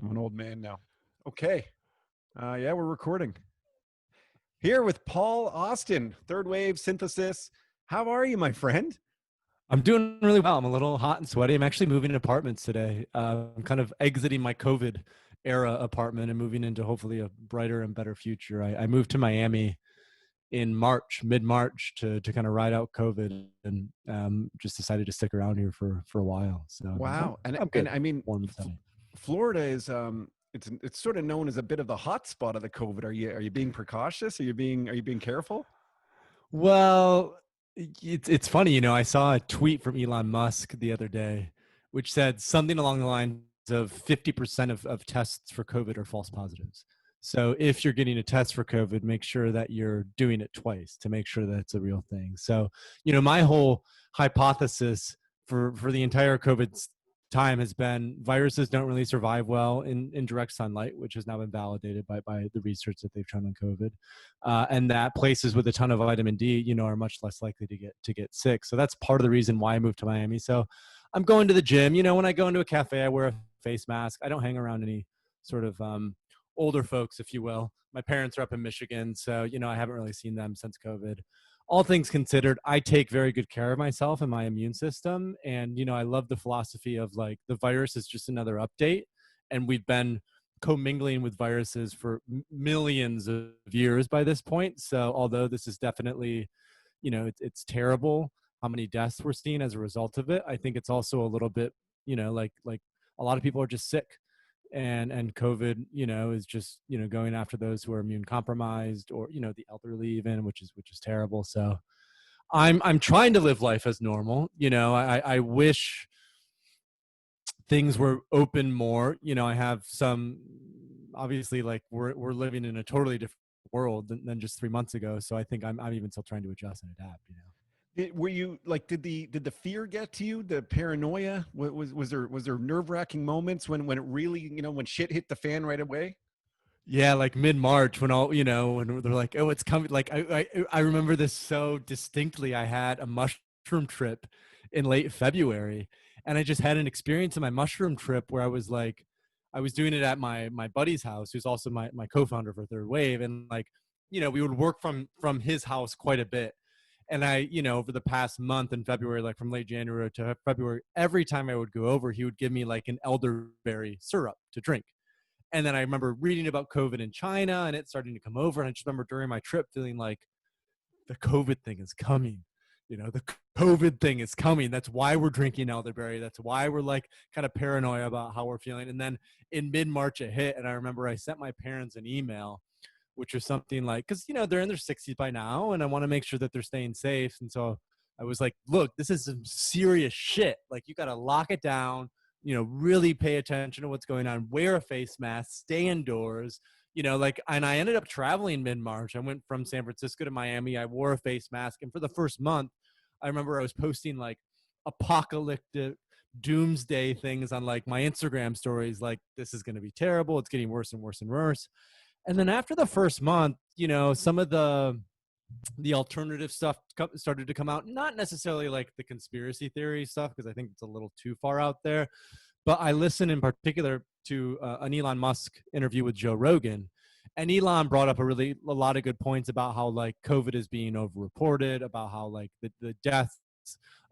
I'm an old man now. Okay. Yeah, we're recording. Here with Paul Austin, Third Wave Synthesis. How are you, my friend? I'm doing really well. I'm a little hot and sweaty. I'm actually moving apartments today. I'm kind of exiting my COVID era apartment and moving into hopefully a brighter and better future. I moved to Miami in March, mid-March, to kind of ride out COVID, and just decided to stick around here for a while. So Wow. And I'm and good. I mean, Warm and sunny. Florida is it's sort of known as a bit of the hot spot of the COVID. Are you being precautious? Are you being careful? Well, it's funny, I saw a tweet from Elon Musk the other day, which said something along the lines of 50% of tests for COVID are false positives. So if you're getting a test for COVID, make sure that you're doing it twice to make sure that it's a real thing. So, my whole hypothesis for the entire COVID time has been viruses don't really survive well in direct sunlight, which has now been validated by the research that they've shown on COVID, and that places with a ton of vitamin D, are much less likely to get sick. So that's part of the reason why I moved to Miami. So I'm going to the gym. When I go into a cafe, I wear a face mask. I don't hang around any sort of older folks, if you will. My parents are up in Michigan, so I haven't really seen them since COVID. All things considered, I take very good care of myself and my immune system. And, I love the philosophy of like the virus is just another update. And we've been commingling with viruses for millions of years by this point. So although this is definitely, it's terrible how many deaths we're seeing as a result of it, I think it's also a little bit, like a lot of people are just sick. And COVID, is just, going after those who are immune compromised or, the elderly even, which is terrible. So I'm trying to live life as normal. I wish things were open more. I have some, obviously, like we're living in a totally different world than just 3 months ago. So I think I'm even still trying to adjust and adapt. Were you like, did the fear get to you? The paranoia? Was there nerve-wracking moments when it really, when shit hit the fan right away? Yeah, like mid-March when when they're like, oh, it's coming. Like I remember this so distinctly. I had a mushroom trip in late February, and I just had an experience in my mushroom trip where I was doing it at my buddy's house, who's also my co-founder for Third Wave, and like, we would work from his house quite a bit. And I, over the past month in February, like from late January to February, every time I would go over, he would give me like an elderberry syrup to drink. And then I remember reading about COVID in China and it starting to come over. And I just remember during my trip feeling like the COVID thing is coming. The COVID thing is coming. That's why we're drinking elderberry. That's why we're like kind of paranoid about how we're feeling. And then in mid-March it hit. And I remember I sent my parents an email, which was something like, because, they're in their 60s by now and I want to make sure that they're staying safe. And so I was like, look, this is some serious shit. Like, you got to lock it down, really pay attention to what's going on, wear a face mask, stay indoors, and I ended up traveling mid-March. I went from San Francisco to Miami. I wore a face mask. And for the first month, I remember I was posting like apocalyptic doomsday things on like my Instagram stories. Like, this is going to be terrible. It's getting worse and worse and worse. And then after the first month, some of the alternative stuff started to come out, not necessarily like the conspiracy theory stuff, because I think it's a little too far out there. But I listened in particular to an Elon Musk interview with Joe Rogan. And Elon brought up a lot of good points about how like COVID is being overreported, about how like the deaths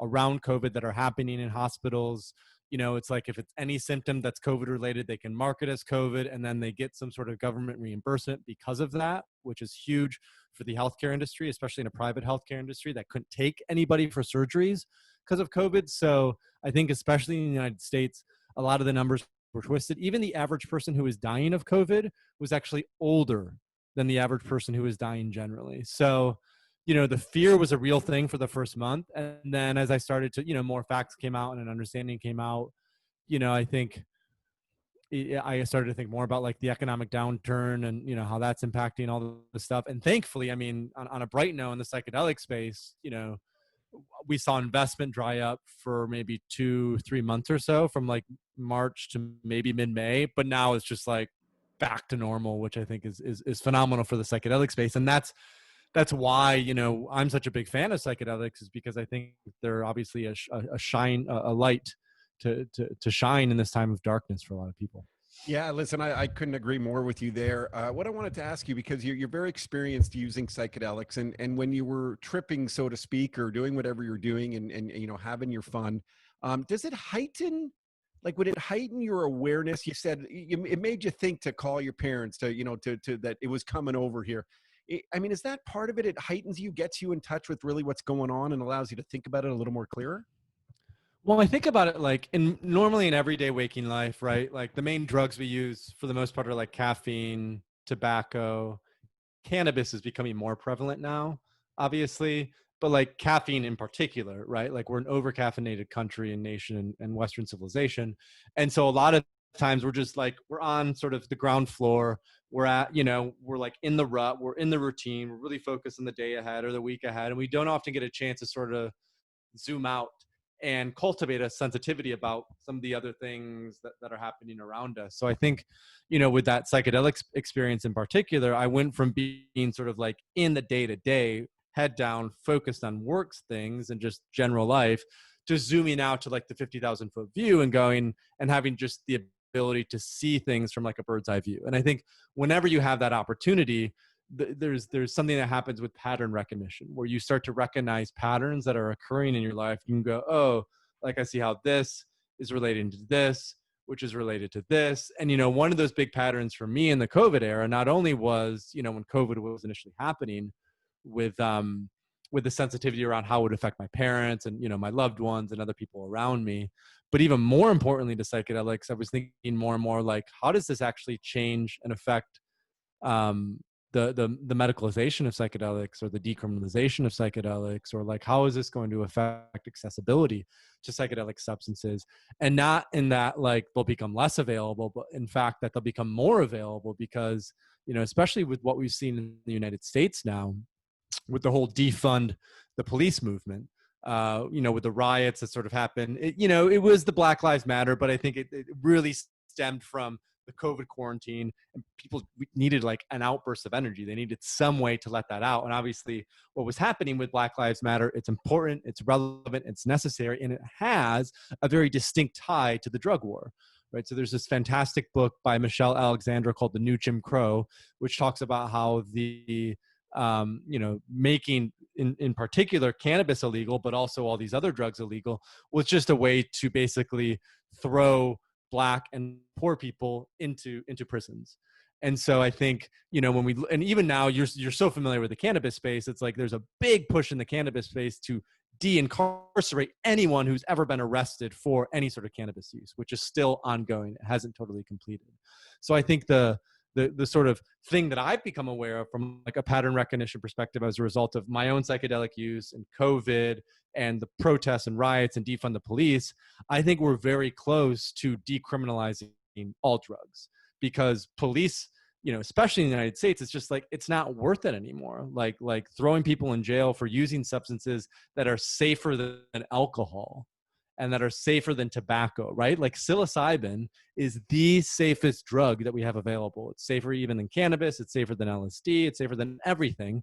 around COVID that are happening in hospitals, it's like if it's any symptom that's COVID related, they can mark it as COVID and then they get some sort of government reimbursement because of that, which is huge for the healthcare industry, especially in a private healthcare industry that couldn't take anybody for surgeries because of COVID. So I think especially in the United States, a lot of the numbers were twisted. Even the average person who was dying of COVID was actually older than the average person who was dying generally. So, the fear was a real thing for the first month. And then as I started to, more facts came out and an understanding came out, I think I started to think more about like the economic downturn and, how that's impacting all the stuff. And thankfully, I mean, on a bright note in the psychedelic space, we saw investment dry up for maybe 2-3 months or so from like March to maybe mid-May, but now it's just like back to normal, which I think is phenomenal for the psychedelic space. And that's why, I'm such a big fan of psychedelics, is because I think they're obviously a light to shine in this time of darkness for a lot of people. Yeah, listen, I couldn't agree more with you there. What I wanted to ask you, because you're very experienced using psychedelics, and when you were tripping, so to speak, or doing whatever you're doing, and having your fun, does it heighten, like, would it heighten your awareness? You said it made you think to call your parents, to to that it was coming over here. I mean, is that part of it? It heightens you, gets you in touch with really what's going on, and allows you to think about it a little more clearer. Well, I think about it like normally in everyday waking life, right? Like the main drugs we use for the most part are like caffeine, tobacco. Cannabis is becoming more prevalent now, obviously, but like caffeine in particular, right? Like we're an over caffeinated country and nation and Western civilization. And so a lot of times we're just like, we're on sort of the ground floor. We're at, we're like in the rut, we're in the routine, we're really focused on the day ahead or the week ahead. And we don't often get a chance to sort of zoom out and cultivate a sensitivity about some of the other things that are happening around us. So I think, with that psychedelic experience in particular, I went from being sort of like in the day to day, head down, focused on works things and just general life, to zooming out to like the 50,000 foot view and going and having just the ability to see things from like a bird's eye view. And I think whenever you have that opportunity, there's something that happens with pattern recognition where you start to recognize patterns that are occurring in your life. You can go, oh, like I see how this is relating to this, which is related to this. And one of those big patterns for me in the COVID era not only was, when COVID was initially happening, with the sensitivity around how it would affect my parents and my loved ones and other people around me, but even more importantly to psychedelics, I was thinking more and more like, how does this actually change and affect um, the medicalization of psychedelics or the decriminalization of psychedelics, or like how is this going to affect accessibility to psychedelic substances? And not in that like they'll become less available, but in fact that they'll become more available because especially with what we've seen in the United States now with the whole defund the police movement, with the riots that sort of happened. It was the Black Lives Matter, but I think it really stemmed from the COVID quarantine, and people needed like an outburst of energy. They needed some way to let that out. And obviously what was happening with Black Lives Matter, it's important, it's relevant, it's necessary, and it has a very distinct tie to the drug war. Right. So there's this fantastic book by Michelle Alexandra called The New Jim Crow, which talks about how making in particular cannabis illegal, but also all these other drugs illegal, was just a way to basically throw Black and poor people into prisons. And so I think, and even now you're so familiar with the cannabis space, it's like there's a big push in the cannabis space to de-incarcerate anyone who's ever been arrested for any sort of cannabis use, which is still ongoing. It hasn't totally completed. So I think the sort of thing that I've become aware of from like a pattern recognition perspective as a result of my own psychedelic use and COVID and the protests and riots and defund the police, I think we're very close to decriminalizing all drugs, because police, especially in the United States, it's just like, it's not worth it anymore. Like throwing people in jail for using substances that are safer than alcohol and that are safer than tobacco, right? Like psilocybin is the safest drug that we have available. It's safer even than cannabis. It's safer than LSD. It's safer than everything.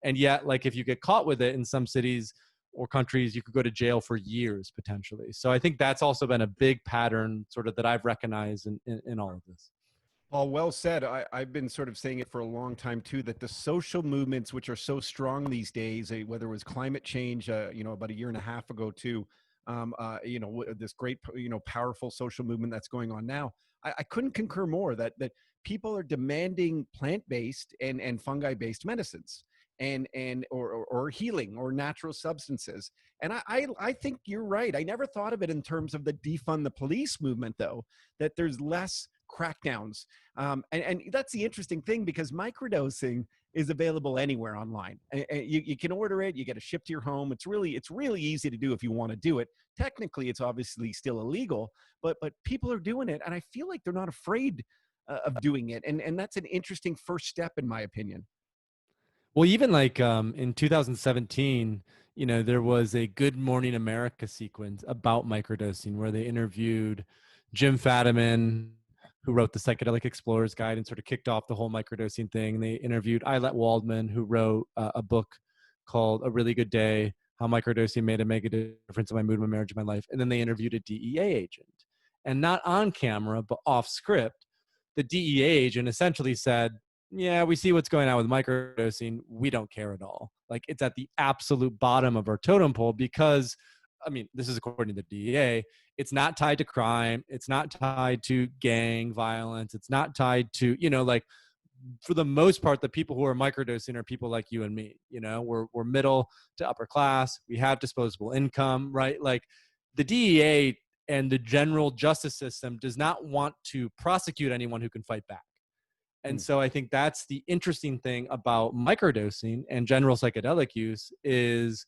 And yet, like if you get caught with it in some cities or countries, you could go to jail for years potentially. So I think that's also been a big pattern sort of that I've recognized in all of this. Paul, well said. I've been sort of saying it for a long time too, that the social movements, which are so strong these days, whether it was climate change, about a year and a half ago too, this great, powerful social movement that's going on now. I couldn't concur more that people are demanding plant-based and fungi-based medicines or healing or natural substances. And I think you're right. I never thought of it in terms of the defund the police movement, though, that there's less crackdowns. And that's the interesting thing, because microdosing is available anywhere online. You can order it, you get it shipped to your home. It's really easy to do if you want to do it. Technically, it's obviously still illegal, but people are doing it, and I feel like they're not afraid of doing it. And that's an interesting first step, in my opinion. Well, even like in 2017, there was a Good Morning America sequence about microdosing where they interviewed Jim Fadiman, who wrote the Psychedelic Explorer's Guide and sort of kicked off the whole microdosing thing. They interviewed Eilert Waldman, who wrote a book called A Really Good Day, How Microdosing Made a Mega Difference in My Mood, My Marriage, and My Life. And then they interviewed a DEA agent. And not on camera, but off script, the DEA agent essentially said, yeah, we see what's going on with microdosing. We don't care at all. Like, it's at the absolute bottom of our totem pole because, I mean, this is according to the DEA. It's not tied to crime. It's not tied to gang violence. It's not tied to, like, for the most part, the people who are microdosing are people like you and me. We're middle to upper class. We have disposable income, right? Like, the DEA and the general justice system does not want to prosecute anyone who can fight back. And so I think that's the interesting thing about microdosing and general psychedelic use is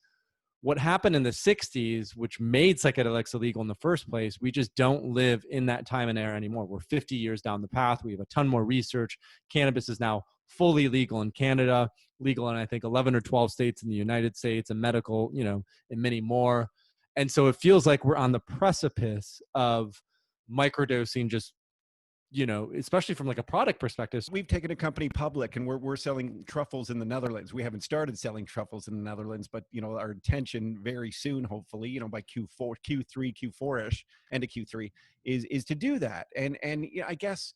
what happened in the 60s, which made psychedelics illegal in the first place. We just don't live in that time and era anymore. We're 50 years down the path. We have a ton more research. Cannabis is now fully legal in Canada, legal in, I think, 11 or 12 states in the United States, and medical, in many more. And so it feels like we're on the precipice of microdosing just, especially from like a product perspective. We've taken a company public, and we're selling truffles in the Netherlands. We haven't started selling truffles in the Netherlands, but our intention very soon, hopefully, by Q4, Q3, Q4ish, end of Q3, is to do that. And I guess,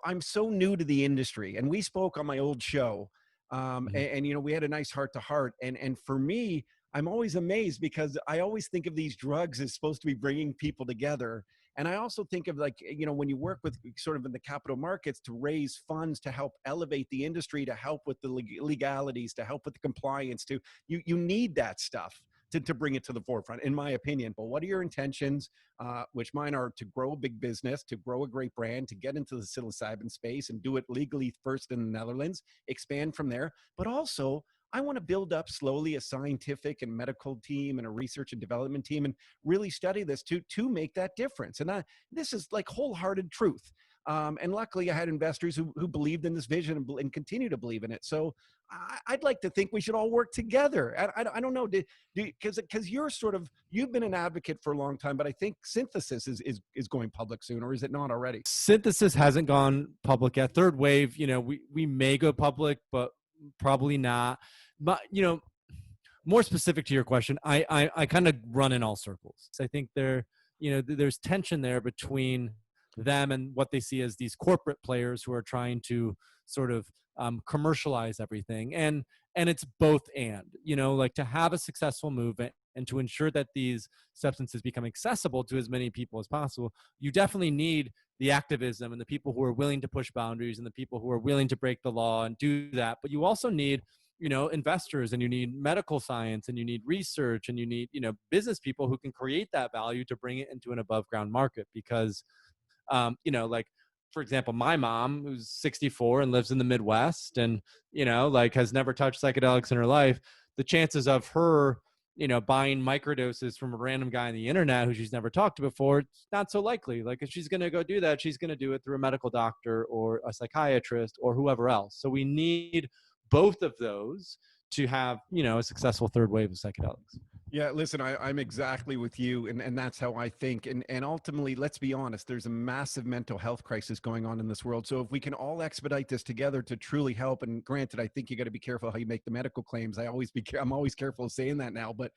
I'm so new to the industry, and we spoke on my old show, and we had a nice heart to heart, and for me, I'm always amazed because I always think of these drugs as supposed to be bringing people together. And I also think of, like, when you work with sort of in the capital markets to raise funds to help elevate the industry, to help with the legalities, to help with the compliance, you need that stuff to bring it to the forefront, in my opinion. But what are your intentions? Which mine are to grow a big business, to grow a great brand, to get into the psilocybin space and do it legally first in the Netherlands, expand from there. But also, I want to build up slowly a scientific and medical team and a research and development team and really study this to make that difference. And this is like wholehearted truth. And luckily, I had investors who believed in this vision and continue to believe in it. So I'd like to think we should all work together. I don't know, because you've been an advocate for a long time, but I think Synthesis is going public soon, or is it not already? Synthesis hasn't gone public yet. Third Wave, we may go public, but probably not. But more specific to your question, I kind of run in all circles. I think there's tension there between them and what they see as these corporate players who are trying to sort of commercialize everything, and it's both and, like, to have a successful movement and to ensure that these substances become accessible to as many people as possible, you definitely need the activism and the people who are willing to push boundaries and the people who are willing to break the law and do that. But you also need, investors, and you need medical science, and you need research, and you need, business people who can create that value to bring it into an above ground market. Because, like, for example, my mom, who's 64 and lives in the Midwest and, like, has never touched psychedelics in her life, the chances of her, buying microdoses from a random guy on the internet who she's never talked to before, it's not so likely. Like, if she's going to go do that, she's going to do it through a medical doctor or a psychiatrist or whoever else. So we need both of those to have, a successful third wave of psychedelics. Yeah, listen, I'm exactly with you, and that's how I think. And ultimately, let's be honest, there's a massive mental health crisis going on in this world. So if we can all expedite this together to truly help, and granted, I think you got to be careful how you make the medical claims. I'm always careful of saying that now, but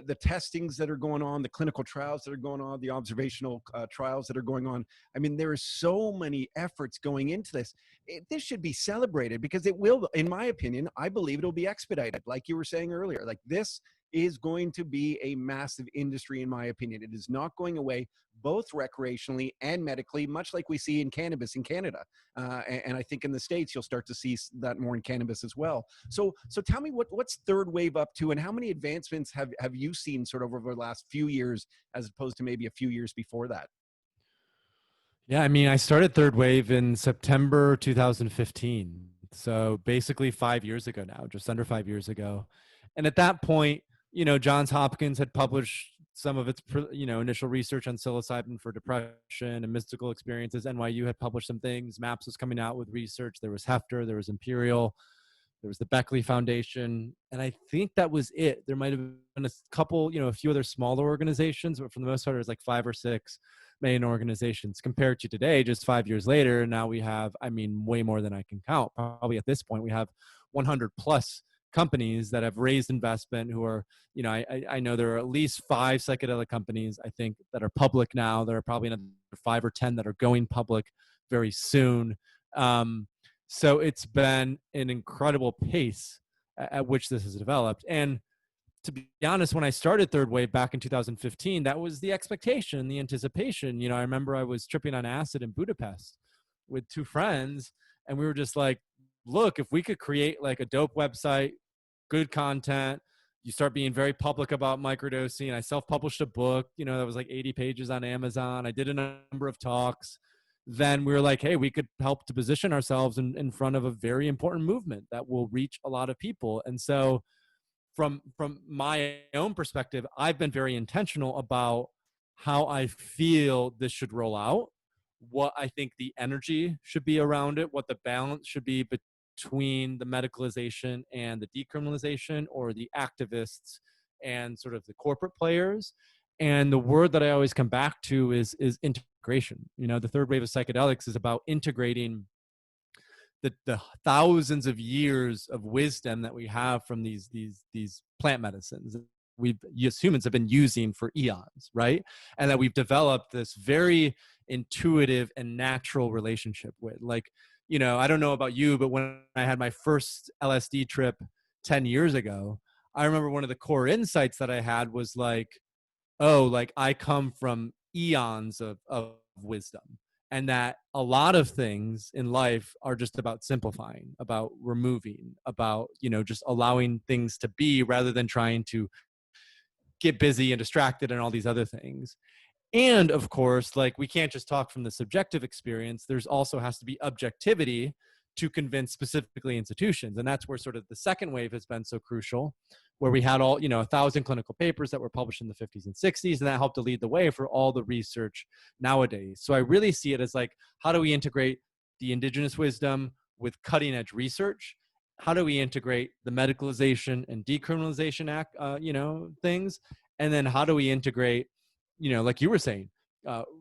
the testings that are going on, the clinical trials that are going on, the observational trials that are going on. I mean, there are so many efforts going into this. This should be celebrated because it will, in my opinion, I believe it'll be expedited. Like you were saying earlier, like, this is going to be a massive industry, in my opinion. It is not going away, both recreationally and medically, much like we see in cannabis in Canada. And I think in the States, you'll start to see that more in cannabis as well. So tell me what's Third Wave up to, and how many advancements have you seen sort of over the last few years, as opposed to maybe a few years before that? Yeah, I mean, I started Third Wave in September 2015. So basically 5 years ago now, just under 5 years ago. And at that point, Johns Hopkins had published some of its, initial research on psilocybin for depression and mystical experiences. NYU had published some things. MAPS was coming out with research. There was Hefter, there was Imperial, there was the Beckley Foundation. And I think that was it. There might have been a couple, a few other smaller organizations, but for the most part, it was like 5 or 6 main organizations. Compared to today, just 5 years later, now we have, way more than I can count. Probably at this point, we have 100 plus companies that have raised investment who are, I know there are at least 5 psychedelic companies, I think, that are public now. There are probably another 5 or 10 that are going public very soon. So it's been an incredible pace at which this has developed. And to be honest, when I started Third Wave back in 2015, that was the expectation, the anticipation. I remember I was tripping on acid in Budapest with 2 friends, and we were just like, look, if we could create like a dope website, good content, you start being very public about microdosing. I self-published a book, that was like 80 pages on Amazon. I did a number of talks. Then we were like, hey, we could help to position ourselves in front of a very important movement that will reach a lot of people. And so from my own perspective, I've been very intentional about how I feel this should roll out, what I think the energy should be around it, what the balance should be between the medicalization and the decriminalization, or the activists and sort of the corporate players. And the word that I always come back to is integration. The third wave of psychedelics is about integrating the thousands of years of wisdom that we have from these plant medicines we as humans have been using for eons, right? And that we've developed this very intuitive and natural relationship with. Like, I don't know about you, but when I had my first LSD trip 10 years ago, I remember one of the core insights that I had was like, oh, like I come from eons of wisdom. And that a lot of things in life are just about simplifying, about removing, about, just allowing things to be rather than trying to get busy and distracted and all these other things. And of course, like we can't just talk from the subjective experience. There's also has to be objectivity to convince specifically institutions. And that's where sort of the second wave has been so crucial, where we had all, 1,000 clinical papers that were published in the 50s and 60s, and that helped to lead the way for all the research nowadays. So I really see it as like, how do we integrate the indigenous wisdom with cutting edge research? How do we integrate the medicalization and decriminalization act, things? And then how do we integrate, like you were saying,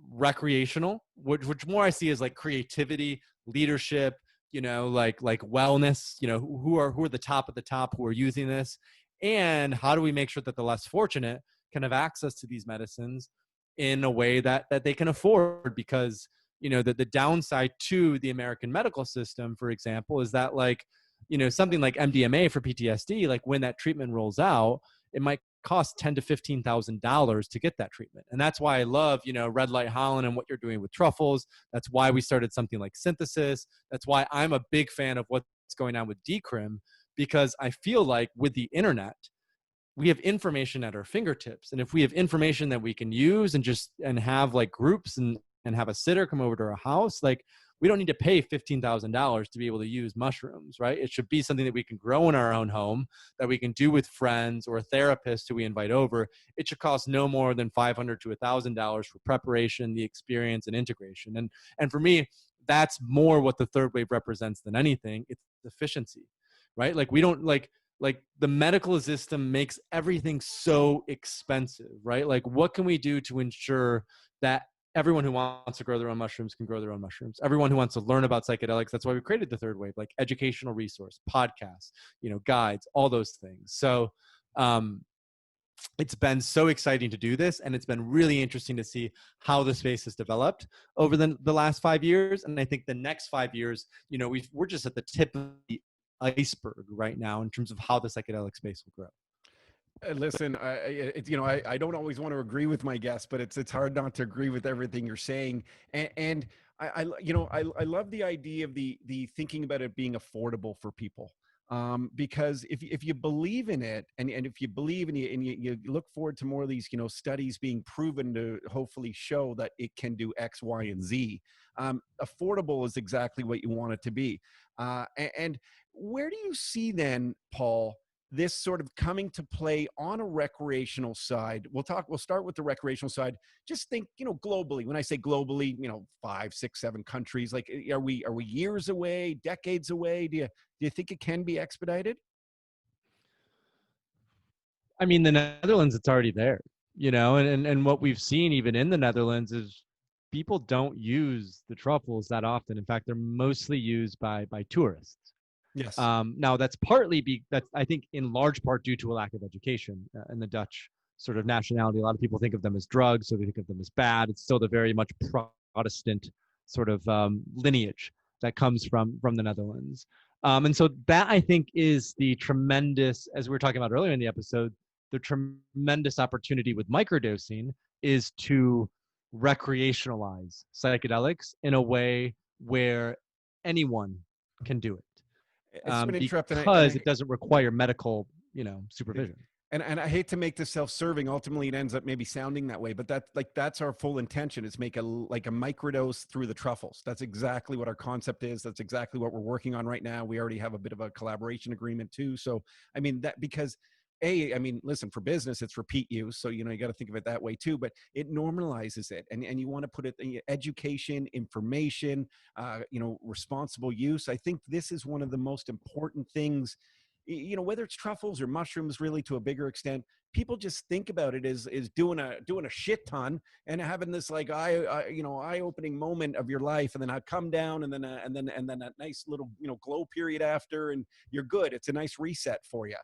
recreational, which more I see as like creativity, leadership, like wellness, who are the top of the top who are using this, and how do we make sure that the less fortunate can have access to these medicines in a way that they can afford? Because the downside to the American medical system, for example, is that like something like MDMA for PTSD, like when that treatment rolls out, it might cost $10,000 to $15,000 to get that treatment. And that's why I love, Red Light Holland and what you're doing with truffles. That's why we started something like Synthesis. That's why I'm a big fan of what's going on with Decrim, because I feel like with the internet, we have information at our fingertips. And if we have information that we can use and have like groups and have a sitter come over to our house, like we don't need to pay $15,000 to be able to use mushrooms, right? It should be something that we can grow in our own home, that we can do with friends or a therapist who we invite over. It should cost no more than $500 to $1,000 for preparation, the experience, and integration. And for me, that's more what the third wave represents than anything. It's efficiency, right? Like we don't like the medical system makes everything so expensive, right? Like what can we do to ensure that everyone who wants to grow their own mushrooms can grow their own mushrooms? Everyone who wants to learn about psychedelics, that's why we created the third wave, like educational resource, podcasts, guides, all those things. So it's been so exciting to do this, and it's been really interesting to see how the space has developed over the last 5 years. And I think the next 5 years, we're just at the tip of the iceberg right now in terms of how the psychedelic space will grow. Listen, I don't always want to agree with my guests, but it's hard not to agree with everything you're saying. And I love the idea of the thinking about it being affordable for people. Because if you believe in it, and if you believe and you look forward to more of these, studies being proven to hopefully show that it can do X, Y, and Z, affordable is exactly what you want it to be. And where do you see then, Paul, this sort of coming to play on a recreational side? We'll start with the recreational side. Just think, globally. When I say globally, 5, 6, 7 countries. Like, are we years away, decades away? Do you think it can be expedited? I mean, the Netherlands, it's already there, and what we've seen even in the Netherlands is people don't use the truffles that often. In fact, they're mostly used by tourists. Yes. Now that's partly that's I think in large part due to a lack of education in the Dutch sort of nationality. A lot of people think of them as drugs, so they think of them as bad. It's still the very much Protestant sort of lineage that comes from the Netherlands. And so that, I think, is the tremendous, as we were talking about earlier in the episode, the tremendous opportunity with microdosing is to recreationalize psychedelics in a way where anyone can do it, I just want to interrupt, because it doesn't require medical, it, supervision. and I hate to make this self-serving. Ultimately, it ends up maybe sounding that way, but that's our full intention, is make a microdose through the truffles. That's exactly what our concept is. That's exactly what we're working on right now. We already have a bit of a collaboration agreement too. So, I mean, that because I mean, listen, for business, it's repeat use. So, you got to think of it that way too, but it normalizes it. And you want to put it in education, information, responsible use. I think this is one of the most important things, whether it's truffles or mushrooms, really to a bigger extent. People just think about it as doing a shit ton and having this like eye-opening moment of your life, and then I come down, and then that nice little glow period after, and you're good. It's a nice reset for you.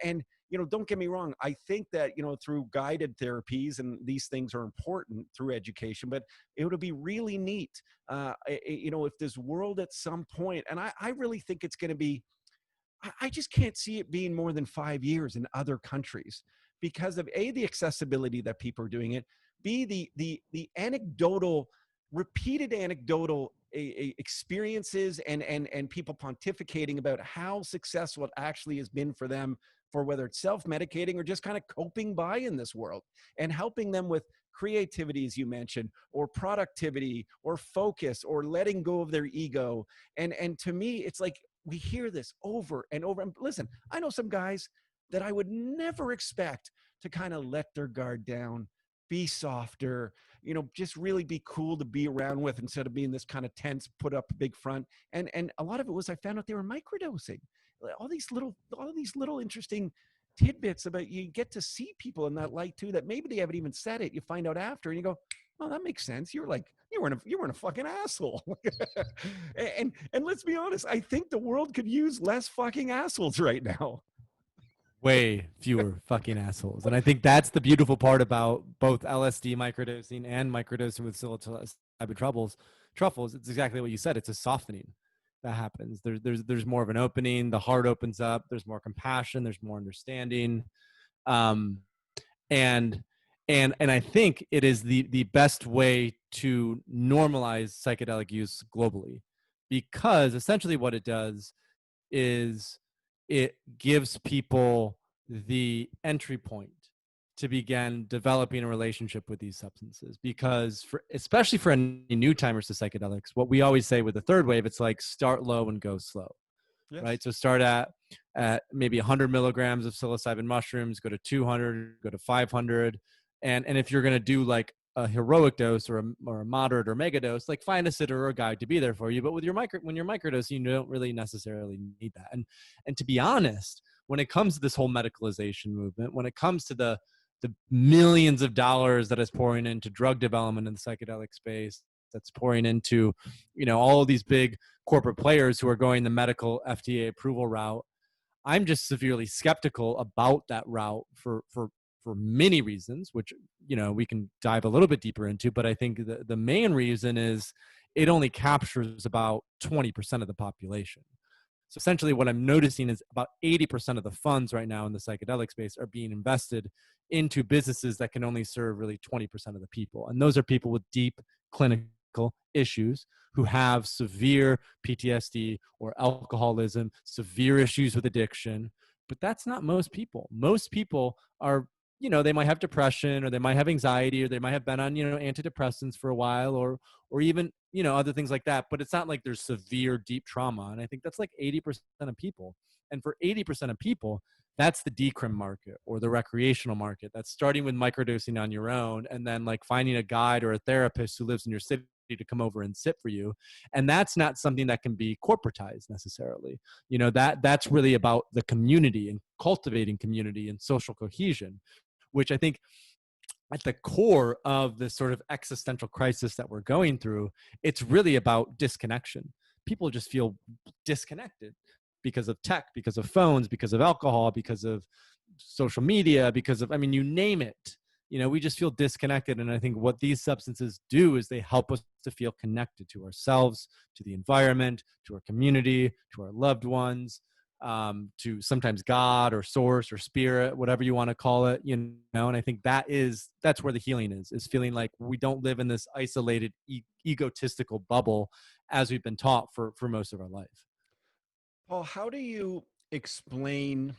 And don't get me wrong. I think that through guided therapies, and these things are important through education, but it would be really neat, if this world at some point, and I really think it's going to be. I just can't see it being more than 5 years in other countries because of the accessibility that people are doing it, b the anecdotal, repeated anecdotal experiences, and people pontificating about how successful it actually has been for them, for whether it's self-medicating or just kind of coping by in this world, and helping them with creativity, as you mentioned, or productivity, or focus, or letting go of their ego. And to me, it's like we hear this over and over. And listen, I know some guys that I would never expect to kind of let their guard down, be softer, just really be cool to be around with, instead of being this kind of tense, put up a big front. And a lot of it was, I found out they were microdosing. All these little interesting tidbits about, you get to see people in that light too, that maybe they haven't even said it. You find out after, and you go, oh, that makes sense. You weren't a fucking asshole. and let's be honest, I think the world could use less fucking assholes right now. Way fewer fucking assholes. And I think that's the beautiful part about both LSD microdosing and microdosing with psilocybin truffles. It's exactly what you said. It's a softening that happens. There's more of an opening. The heart opens up. There's more compassion. There's more understanding. Um, and I think it is the best way to normalize psychedelic use globally, because essentially what it does is it gives people the entry point to begin developing a relationship with these substances. Because especially for any new timers to psychedelics, what we always say with the third wave, it's like start low and go slow. Yes. Right? So start at maybe 100 milligrams of psilocybin mushrooms, go to 200, go to 500. And if you're going to do like a heroic dose or a moderate or mega dose, like find a sitter or a guide to be there for you. But with when you're microdosing, you don't really necessarily need that. And to be honest, when it comes to this whole medicalization movement, when it comes to the millions of dollars that is pouring into drug development in the psychedelic space, that's pouring into, all of these big corporate players who are going the medical FDA approval route, I'm just severely skeptical about that route for many reasons, which, we can dive a little bit deeper into. But I think the main reason is it only captures about 20% of the population. So essentially what I'm noticing is about 80% of the funds right now in the psychedelic space are being invested into businesses that can only serve really 20% of the people. And those are people with deep clinical issues who have severe PTSD or alcoholism, severe issues with addiction. But that's not most people. Most people are, they might have depression, or they might have anxiety, or they might have been on, antidepressants for a while, or even, other things like that. But it's not like there's severe deep trauma. And I think that's like 80% of people. And for 80% of people, that's the decrim market or the recreational market. That's starting with microdosing on your own, and then like finding a guide or a therapist who lives in your city to come over and sit for you. And that's not something that can be corporatized necessarily. That's really about the community and cultivating community and social cohesion, which I think at the core of this sort of existential crisis that we're going through, it's really about disconnection. People just feel disconnected because of tech, because of phones, because of alcohol, because of social media, because of, you name it. We just feel disconnected. And I think what these substances do is they help us to feel connected to ourselves, to the environment, to our community, to our loved ones, to sometimes God or source or spirit, whatever you want to call it, And I think that's where the healing is feeling like we don't live in this isolated, egotistical bubble as we've been taught for most of our life. Paul, how do you explain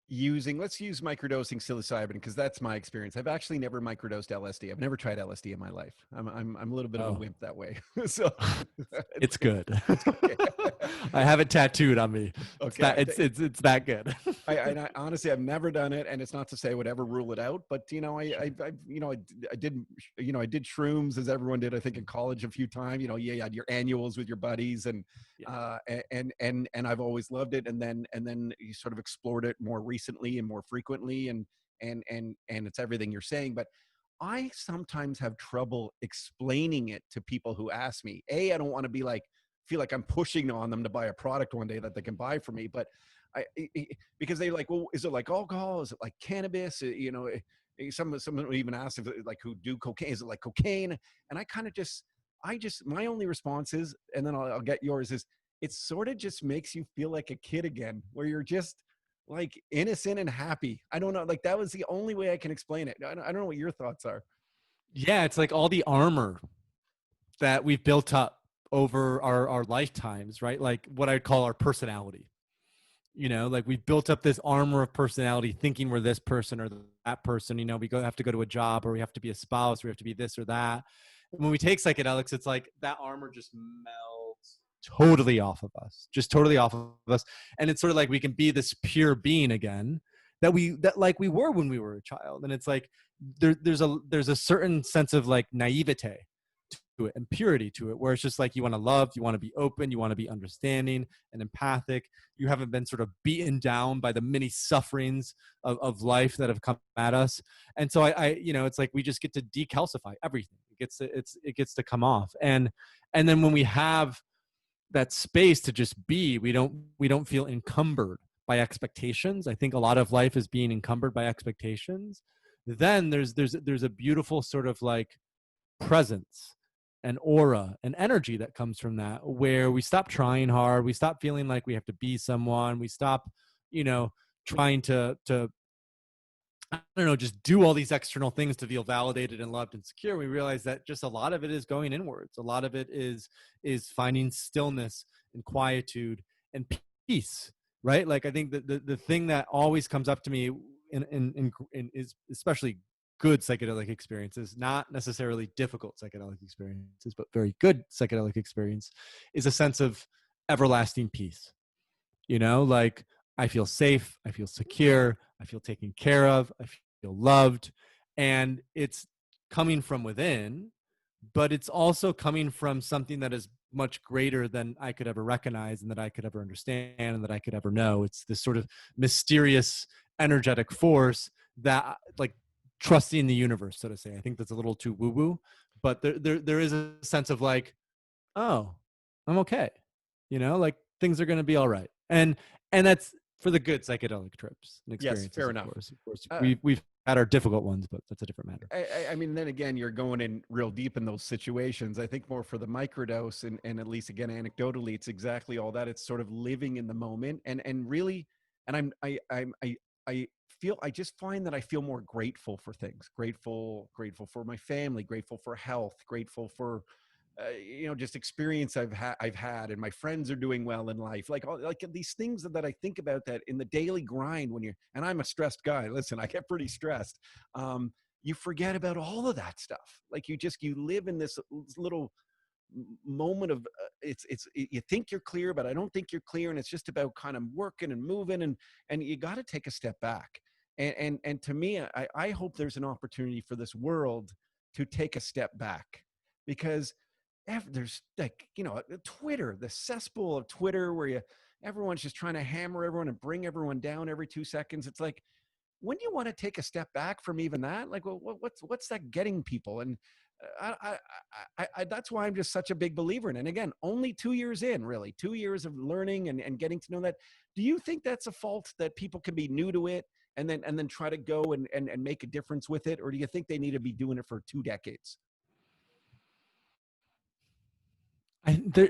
let's use microdosing psilocybin, because that's my experience. I've actually never microdosed LSD. I've never tried LSD in my life. I'm a little bit of a Oh, wimp that way. So it's good. it's okay. I have it tattooed on me. It's Okay. that it's that good. I honestly, I've never done it, and it's not to say I would ever rule it out. But I did shrooms, as everyone did. I think in college a few times. You had your annuals with your buddies, and Yeah. and I've always loved it. And then you sort of explored it more recently and more frequently, and it's everything you're saying. But I sometimes have trouble explaining it to people who ask me. I don't want to feel like I'm pushing on them to buy a product one day that they can buy for me, but because they're like, well, is it like alcohol? Is it like cannabis? Someone even asked if like who do cocaine, is it like cocaine? And my only response is, and then I'll get yours, is it sort of just makes you feel like a kid again, where you're just like innocent and happy. I don't know. Like that was the only way I can explain it. I don't know what your thoughts are. Yeah, it's like all the armor that we've built up over our lifetimes, right? Like what I'd call our personality. Like we've built up this armor of personality thinking we're this person or that person. Have to go to a job, or we have to be a spouse, or we have to be this or that. And when we take psychedelics, it's like that armor just melts totally off of us, just totally off of us. And it's sort of like we can be this pure being again that like we were when we were a child. And it's like there's a certain sense of like naivete to it and purity to it, where it's just like you want to love, you want to be open, you want to be understanding and empathic. You haven't been sort of beaten down by the many sufferings of life that have come at us. And so it's like we just get to decalcify everything. It gets to come off. And then when we have that space to just be, we don't feel encumbered by expectations. I think a lot of life is being encumbered by expectations. Then there's a beautiful sort of like presence and aura and energy that comes from that, where we stop trying hard, we stop feeling like we have to be someone, we stop trying to I don't know, just do all these external things to feel validated and loved and secure. We realize that just a lot of it is going inwards. A lot of it is finding stillness and quietude and peace, right? Like I think that the thing that always comes up to me in is especially good psychedelic experiences, not necessarily difficult psychedelic experiences, but very good psychedelic experience, is a sense of everlasting peace. Like I feel safe, I feel secure, I feel taken care of, I feel loved. And it's coming from within, but it's also coming from something that is much greater than I could ever recognize and that I could ever understand and that I could ever know. It's this sort of mysterious energetic force that like trusting the universe, so to say. I think that's a little too woo-woo, but there is a sense of like, oh, I'm okay. Like things are going to be all right. And that's for the good psychedelic trips and Yes, experiences. fair Of enough. course, Uh, we've had our difficult ones, but that's a different matter. I mean, then again, you're going in real deep in those situations. I think more for the microdose, and at least again, anecdotally, it's exactly all that. It's sort of living in the moment, and really, and I feel, I just find that I feel more grateful for things, grateful for my family, grateful for health, grateful for just experience I've had, and my friends are doing well in life, like these things that I think about, that in the daily grind, and I'm a stressed guy. Listen, I get pretty stressed. You forget about all of that stuff. Like you live in this little moment of you think you're clear, but I don't think you're clear, and it's just about kind of working and moving, and you got to take a step back. And to me, I hope there's an opportunity for this world to take a step back, because there's like Twitter, the cesspool of Twitter, where everyone's just trying to hammer everyone and bring everyone down every 2 seconds. It's like, when you want to take a step back from even that, like, well, what's that getting people? And that's why I'm just such a big believer in it. And again, only 2 years in, really 2 years of learning and getting to know that. Do you think that's a fault, that people can be new to it and then try to go and make a difference with it? Or do you think they need to be doing it for 2 decades? I there,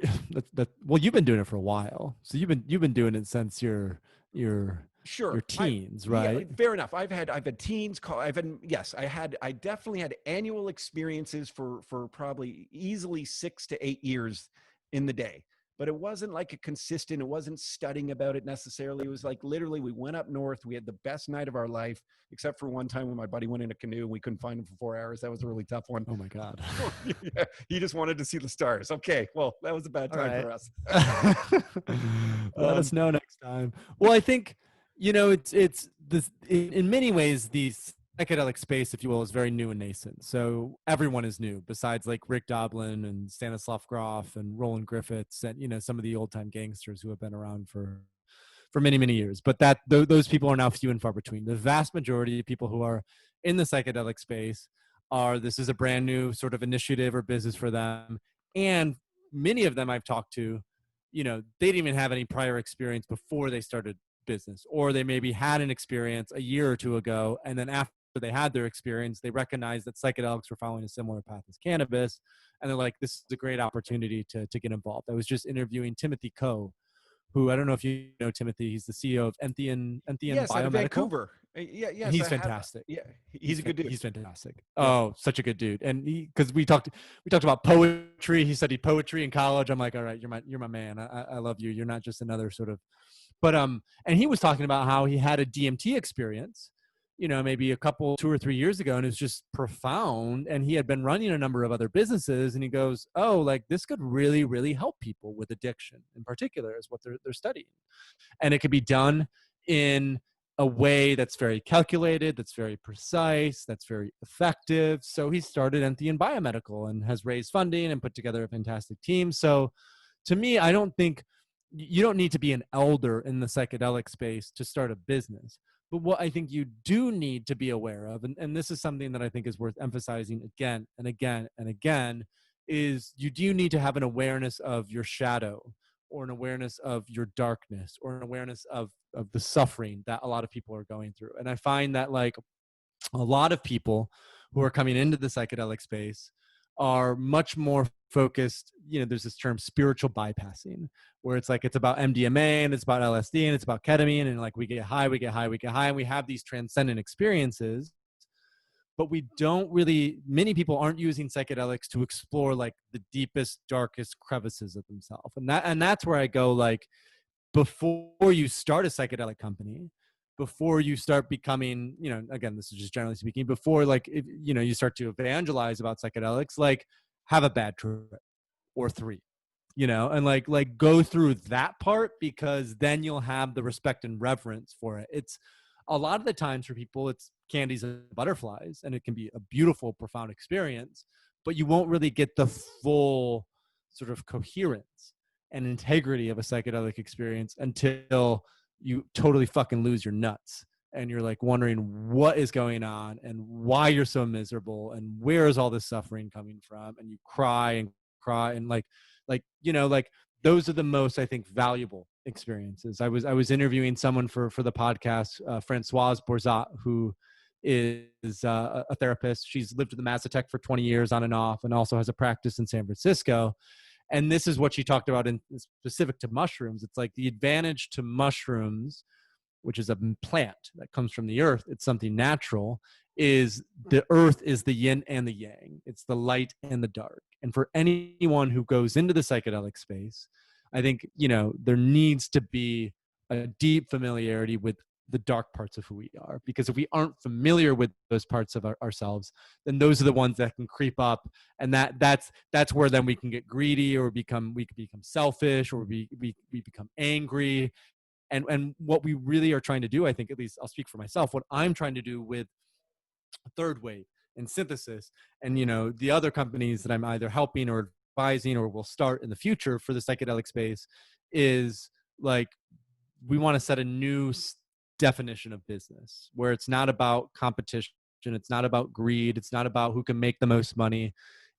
well, you've been doing it for a while, so you've been doing it since your your Sure. teens, Yeah, right? fair enough. I've had teens call. Yes, I definitely had annual experiences for probably easily 6 to 8 years in the day. But it wasn't like a consistent, it wasn't studying about it necessarily. It was like literally we went up north, we had the best night of our life, except for one time when my buddy went in a canoe and we couldn't find him for 4 hours. That was a really tough one. Oh my God. Yeah, he just wanted to see the stars. Okay, well, that was a bad All time right. for us. Let um, us know next time. Well, I think, it's this in many ways, the psychedelic space, if you will, is very new and nascent. So everyone is new besides like Rick Doblin and Stanislav Grof and Roland Griffiths and, some of the old time gangsters who have been around for many, many years. But those people are now few and far between. The vast majority of people who are in the psychedelic space this is a brand new sort of initiative or business for them. And many of them I've talked to, they didn't even have any prior experience before they started business, or they maybe had an experience a year or two ago. And then after they had their experience, they recognized that psychedelics were following a similar path as cannabis. And they're like, this is a great opportunity to get involved. I was just interviewing Timothy Coe, who, I don't know if you know Timothy. He's the CEO of Enthean yes, out of Biomedical, Vancouver. Yeah, and yes, he's I have. fantastic. Yeah, he's a good dude. He's fantastic. Yeah. Oh, such a good dude. And because we talked about poetry. He studied poetry in college. I'm like, all right, you're my man. I love you. You're not just another sort of, but and he was talking about how he had a DMT experience, maybe a couple 2 or 3 years ago, and it's just profound. And he had been running a number of other businesses, and he goes, oh, like this could really, really help people with addiction in particular, is what they're studying. And it could be done in a way that's very calculated, that's very precise, that's very effective. So he started Enthean Biomedical and has raised funding and put together a fantastic team. So to me, I don't think you don't need to be an elder in the psychedelic space to start a business. But what I think you do need to be aware of, and this is something that I think is worth emphasizing again and again and again, is you do need to have an awareness of your shadow, or an awareness of your darkness, or an awareness of the suffering that a lot of people are going through. And I find that like a lot of people who are coming into the psychedelic space are much more focused. There's this term spiritual bypassing, where it's like it's about MDMA and it's about LSD and it's about ketamine, and like we get high, and we have these transcendent experiences. But we don't really, many people aren't using psychedelics to explore like the deepest, darkest crevices of themselves. And that's where I go, like, before you start a psychedelic company, before you start becoming, again, this is just generally speaking, before like, if, you start to evangelize about psychedelics, like have a bad trip or three, and like go through that part, because then you'll have the respect and reverence for it. It's a lot of the times for people, it's candies and butterflies, and it can be a beautiful, profound experience, but you won't really get the full sort of coherence and integrity of a psychedelic experience until you totally fucking lose your nuts, and you're like wondering what is going on and why you're so miserable and where is all this suffering coming from, and you cry and cry, and like those are the most, I think, valuable experiences. I was interviewing someone for the podcast, Francoise Borzat, who is a therapist. She's lived in the Mazatec for 20 years on and off, and also has a practice in San Francisco. And this is what she talked about in specific to mushrooms. It's like the advantage to mushrooms, which is a plant that comes from the earth, it's something natural, is the earth is the yin and the yang. It's the light and the dark. And for anyone who goes into the psychedelic space, I think, there needs to be a deep familiarity with the dark parts of who we are. Because if we aren't familiar with those parts of ourselves, then those are the ones that can creep up. And that's where then we can get greedy, or we can become selfish, or we become angry. And what we really are trying to do, I think, at least I'll speak for myself, what I'm trying to do with Third Wave and Synthesis, and the other companies that I'm either helping or advising or will start in the future for the psychedelic space, is like, we want to set a new definition of business, where it's not about competition, it's not about greed, it's not about who can make the most money.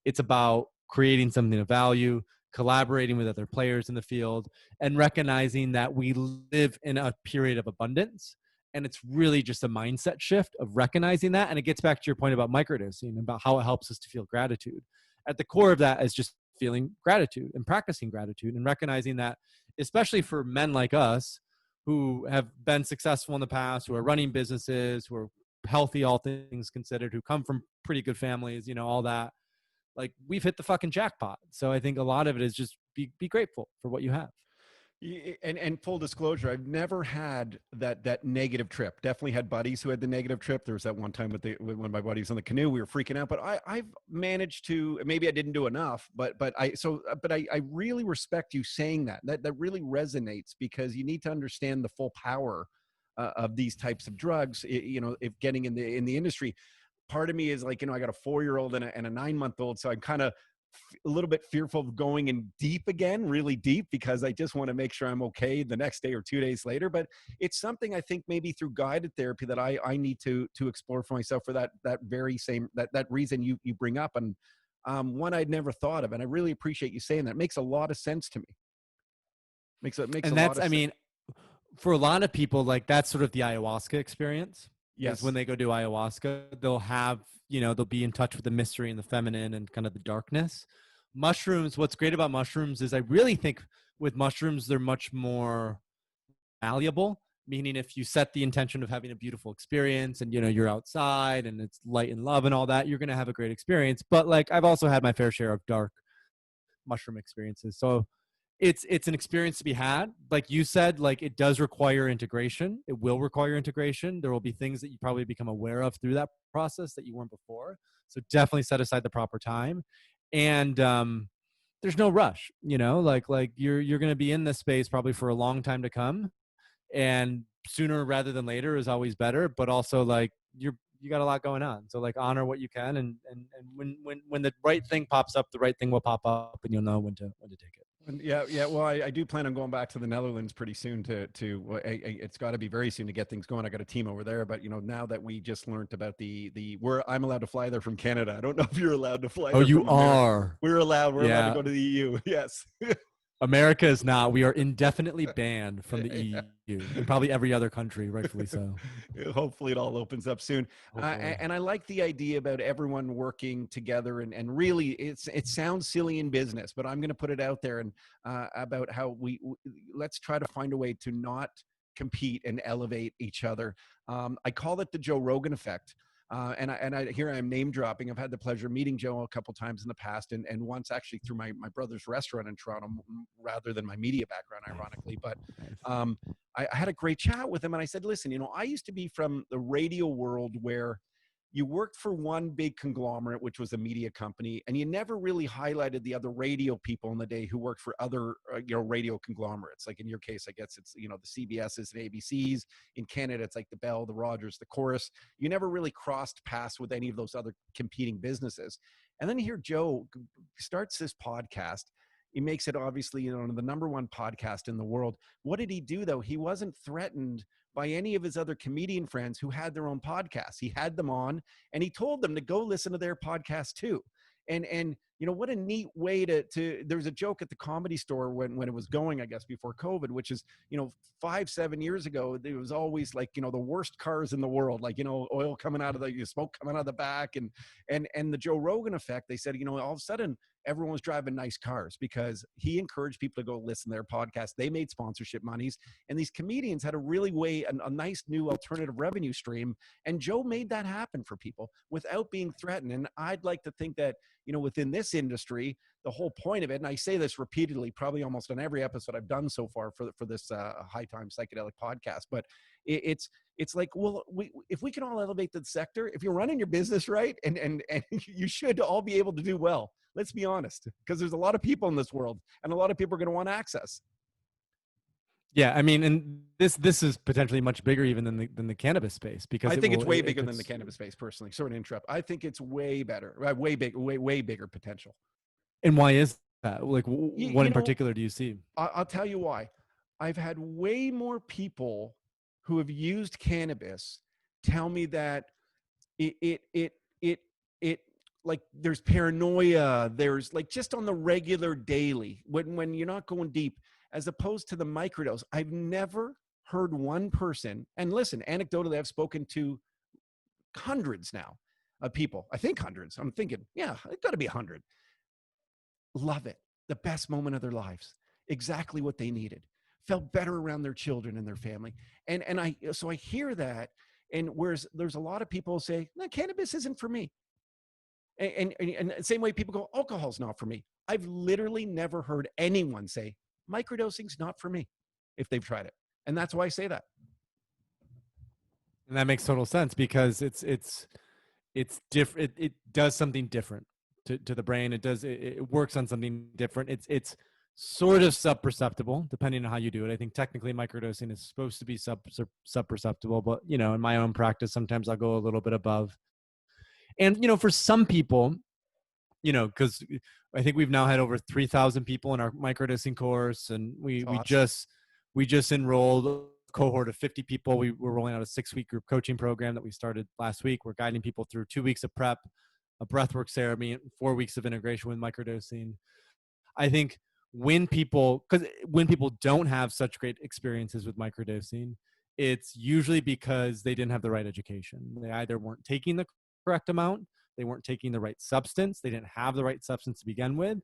It's about creating something of value, collaborating with other players in the field, and recognizing that we live in a period of abundance, And it's really just a mindset shift of recognizing that. And it gets back to your point about microdosing, about how it helps us to feel gratitude. At the core of that is just feeling gratitude and practicing gratitude and recognizing that, especially for men like us who have been successful in the past, who are running businesses, who are healthy, all things considered, who come from pretty good families, you know, all that. Like, we've hit the fucking jackpot. So I think a lot of it is just be grateful for what you have. And full disclosure, I've never had that negative trip. Definitely had buddies who had the negative trip. There was that one time with when my buddies on the canoe, we were freaking out. But I've managed to. Maybe I didn't do enough, but I really respect you saying that. That really resonates, because you need to understand the full power of these types of drugs. You know, if getting in the industry, part of me is like, you know, I got a 4-year-old and a 9-month-old, so I'm kind of a little bit fearful of going in deep again, really deep, because I just want to make sure I'm okay the next day or 2 days later. But it's something I think maybe through guided therapy that I need to explore for myself, for that very same that reason you bring up, and one I'd never thought of. And I really appreciate you saying that. It makes a lot of sense to me. Makes a And lot that's, of I sense. mean, for a lot of people, like, that's sort of the ayahuasca experience. Is Yes. when they go do ayahuasca, they'll have, you know, they'll be in touch with the mystery and the feminine and kind of the darkness. Mushrooms, what's great about mushrooms is I really think with mushrooms, they're much more malleable, meaning if you set the intention of having a beautiful experience and, you know, you're outside and it's light and love and all that, you're going to have a great experience. But like, I've also had my fair share of dark mushroom experiences. So it's an experience to be had. Like you said, like, it does require integration. It will require integration. There will be things that you probably become aware of through that process that you weren't before. So definitely set aside the proper time. And there's no rush, you know, like you're going to be in this space probably for a long time to come, and sooner rather than later is always better. But also, like, you got a lot going on, so like honor what you can, and when the right thing pops up, the right thing will pop up, and you'll know when to take it. Yeah. Well, I do plan on going back to the Netherlands pretty soon. It's got to be very soon to get things going. I got a team over there, but you know, now that we just learned about where I'm allowed to fly there from Canada. I don't know if you're allowed to fly Oh, there you from America. are. We're allowed to Yeah. go to the EU. Yes. America is not. We are indefinitely banned from the Yeah. EU and probably every other country, rightfully so. Hopefully it all opens up soon. Hopefully. And I like the idea about everyone working together, and really it sounds silly in business, but I'm going to put it out there, and about how let's try to find a way to not compete and elevate each other. I call it the Joe Rogan effect. And here I am name dropping. I've had the pleasure of meeting Joe a couple times in the past, and once actually through my brother's restaurant in Toronto, rather than my media background, ironically. But Nice. I had a great chat with him, and I said, listen, you know, I used to be from the radio world where you worked for one big conglomerate, which was a media company, and you never really highlighted the other radio people in the day who worked for other, radio conglomerates. Like in your case, I guess it's, you know, the CBSs and ABCs. In Canada, it's like the Bell, the Rogers, the Chorus. You never really crossed paths with any of those other competing businesses. And then here Joe starts this podcast. He makes it, obviously, you know, the number one podcast in the world. What did he do, though? He wasn't threatened by any of his other comedian friends who had their own podcasts. He had them on, and he told them to go listen to their podcast too. And you know, what a neat way to there was a joke at the Comedy Store when it was going, I guess, before COVID, which is, you know, 5-7 years ago, there was always like, you know, the worst cars in the world, like, you know, oil coming out of the smoke coming out of the back, and the Joe Rogan effect. They said, you know, all of a sudden everyone was driving nice cars because he encouraged people to go listen to their podcast. They made sponsorship monies, and these comedians had a really a nice new alternative revenue stream. And Joe made that happen for people without being threatened. And I'd like to think that, you know, within this industry, the whole point of it, and I say this repeatedly, probably almost on every episode I've done so far for this High Time Psychedelic podcast, but it's like, well, if we can all elevate the sector, if you're running your business right, and you should all be able to do well. Let's be honest, because there's a lot of people in this world, and a lot of people are going to want access. Yeah, I mean, and this is potentially much bigger even than the cannabis space, because I it think will it's way it bigger could than the cannabis space, personally. Sorry to interrupt. I think it's way better, way bigger potential. And why is that? Like, what You in know, particular do you see? I'll tell you why. I've had way more people who have used cannabis tell me that it it it it it like, there's paranoia, there's like, just on the regular daily, when you're not going deep, as opposed to the microdose. I've never heard one person, and listen, anecdotally, I've spoken to hundreds now of people. I think hundreds. I'm thinking, yeah, it's got to be 100. Love it. The best moment of their lives. Exactly what they needed. Felt better around their children and their family. And I hear that. And whereas there's a lot of people say, no, cannabis isn't for me. And the same way people go, alcohol's not for me. I've literally never heard anyone say microdosing's not for me if they've tried it. And that's why I say that. And that makes total sense, because it's different. It does something different to the brain. It works on something different. It's sort of sub-perceptible depending on how you do it. I think technically microdosing is supposed to be sub-perceptible, but you know, in my own practice, sometimes I'll go a little bit above. And you know, for some people, you know, because I think we've now had over 3,000 people in our microdosing course, and we just enrolled a cohort of 50 people. We were rolling out a 6-week group coaching program that we started last week. We're guiding people through 2 weeks of prep, a breathwork ceremony, 4 weeks of integration with microdosing. I think when people don't have such great experiences with microdosing, it's usually because they didn't have the right education. They either weren't taking the correct amount, they weren't taking the right substance, they didn't have the right substance to begin with,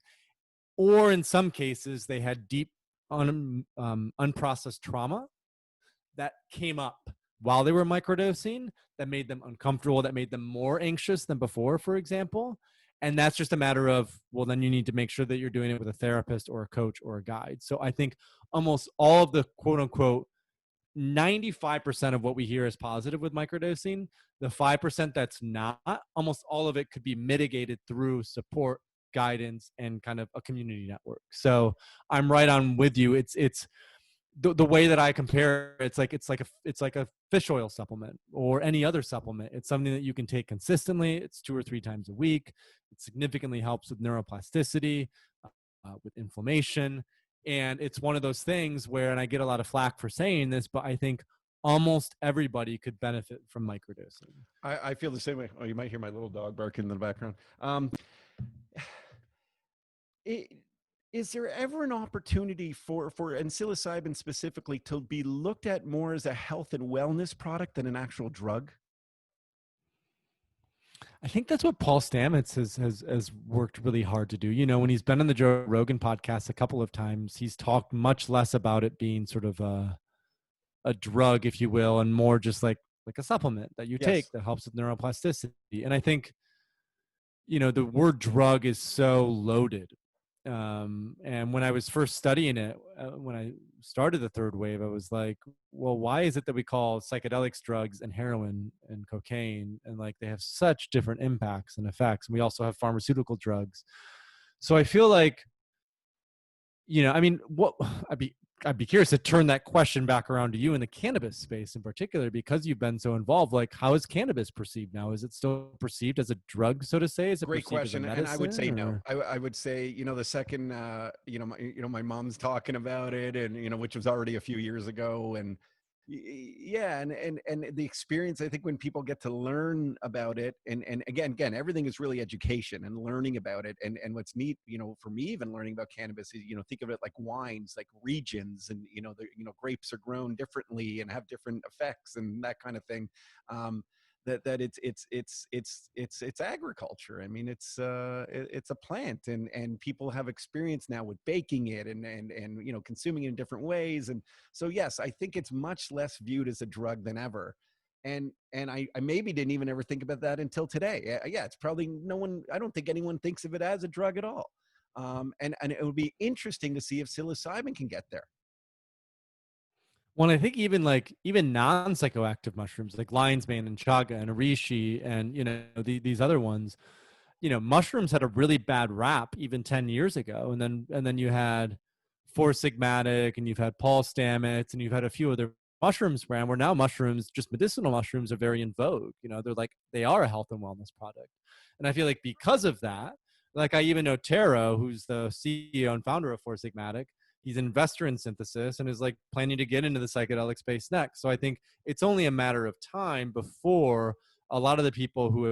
or in some cases they had deep unprocessed trauma that came up while they were microdosing that made them uncomfortable, that made them more anxious than before, for example. And that's just a matter of, well, then you need to make sure that you're doing it with a therapist or a coach or a guide. So I think almost all of the quote unquote 95% of what we hear is positive with microdosing. The 5% that's not, almost all of it could be mitigated through support, guidance, and kind of a community network. So I'm right on with you. It's the way that I compare, it's like a fish oil supplement or any other supplement. It's something that you can take consistently. It's 2 or 3 times a week. It significantly helps with neuroplasticity, with inflammation. And it's one of those things where, and I get a lot of flack for saying this, but I think almost everybody could benefit from microdosing. I feel the same way. Oh, you might hear my little dog barking in the background. Is there ever an opportunity for and psilocybin specifically to be looked at more as a health and wellness product than an actual drug? I think that's what Paul Stamets has worked really hard to do. You know, when he's been on the Joe Rogan podcast a couple of times, he's talked much less about it being sort of a drug, if you will, and more just like a supplement that you take that helps with neuroplasticity. And I think, you know, the word drug is so loaded. And when I was first studying it, when I started the third wave, I was like, well, why is it that we call psychedelics drugs and heroin and cocaine, and like they have such different impacts and effects? And we also have pharmaceutical drugs. So I feel like, you know, I mean, what I'd be curious to turn that question back around to you in the cannabis space in particular, because you've been so involved. Like, how is cannabis perceived now? Is it still perceived as a drug, so to say? Is it Great perceived question, as a and I would say medicine, no. or? I would say, you know, the second, my mom's talking about it, and you know, which was already a few years ago, and yeah, and the experience. I think when people get to learn about it, and again, everything is really education and learning about it, and what's neat, you know, for me, even learning about cannabis is, you know, think of it like wines, like regions, and you know, grapes are grown differently and have different effects and that kind of thing. That it's agriculture. I mean, it's a plant, and people have experience now with baking it and you know, consuming it in different ways. And so yes, I think it's much less viewed as a drug than ever. And I maybe didn't even ever think about that until today. Yeah, it's probably no one. I don't think anyone thinks of it as a drug at all. And it would be interesting to see if psilocybin can get there. Well, I think even non-psychoactive mushrooms like lion's mane and chaga and reishi and, you know, these other ones, you know, mushrooms had a really bad rap even 10 years ago. And then you had Four Sigmatic, and you've had Paul Stamets, and you've had a few other mushrooms brand where now mushrooms, just medicinal mushrooms, are very in vogue. You know, they are a health and wellness product. And I feel like because of that, like I even know Taro, who's the CEO and founder of Four Sigmatic. He's an investor in Synthesis and is like planning to get into the psychedelic space next. So I think it's only a matter of time before a lot of the people who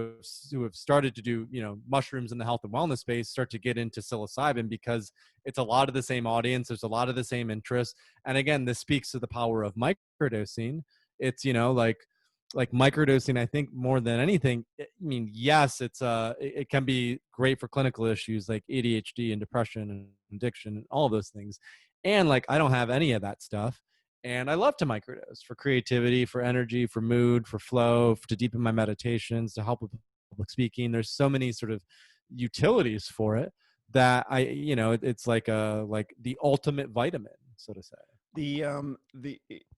have started to do, mushrooms in the health and wellness space start to get into psilocybin because it's a lot of the same audience. There's a lot of the same interests. And again, this speaks to the power of microdosing. It's, like microdosing, I think more than anything, I mean, yes, it can be great for clinical issues like ADHD and depression and addiction and all of those things. And like, I don't have any of that stuff. And I love to microdose for creativity, for energy, for mood, for flow, to deepen my meditations, to help with public speaking. There's so many sort of utilities for it that it's like the ultimate vitamin, so to say.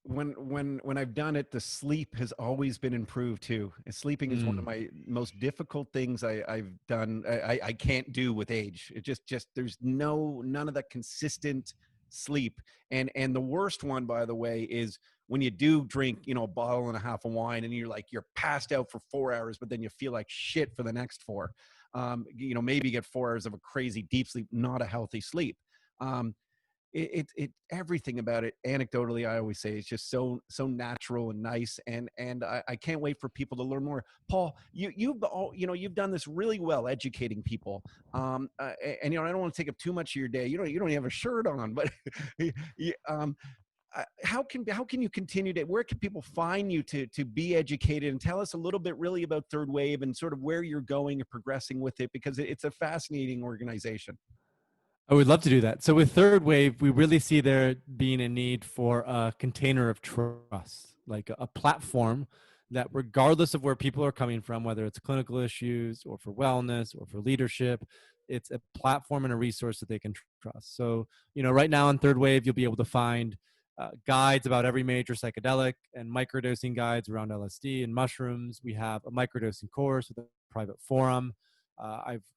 When I've done it, the sleep has always been improved too. And sleeping is one of my most difficult things I've done. I can't do with age. It just there's none of that consistent sleep. And the worst one, by the way, is when you do drink, a bottle and a half of wine and you're passed out for 4 hours, but then you feel like shit for the next 4. Maybe you get 4 hours of a crazy deep sleep, not a healthy sleep. Everything about it, anecdotally, I always say, it's just so natural and nice, and I can't wait for people to learn more. Paul, you've done this really well, educating people, and I don't want to take up too much of your day. You don't even have a shirt on, but how can you continue to? Where can people find you to be educated, and tell us a little bit really about Third Wave and sort of where you're going and progressing with it, because it's a fascinating organization. I would love to do that. So with Third Wave, we really see there being a need for a container of trust, like a platform that regardless of where people are coming from, whether it's clinical issues or for wellness or for leadership, it's a platform and a resource that they can trust. So, right now on Third Wave, you'll be able to find guides about every major psychedelic and microdosing guides around LSD and mushrooms. We have a microdosing course with a private forum.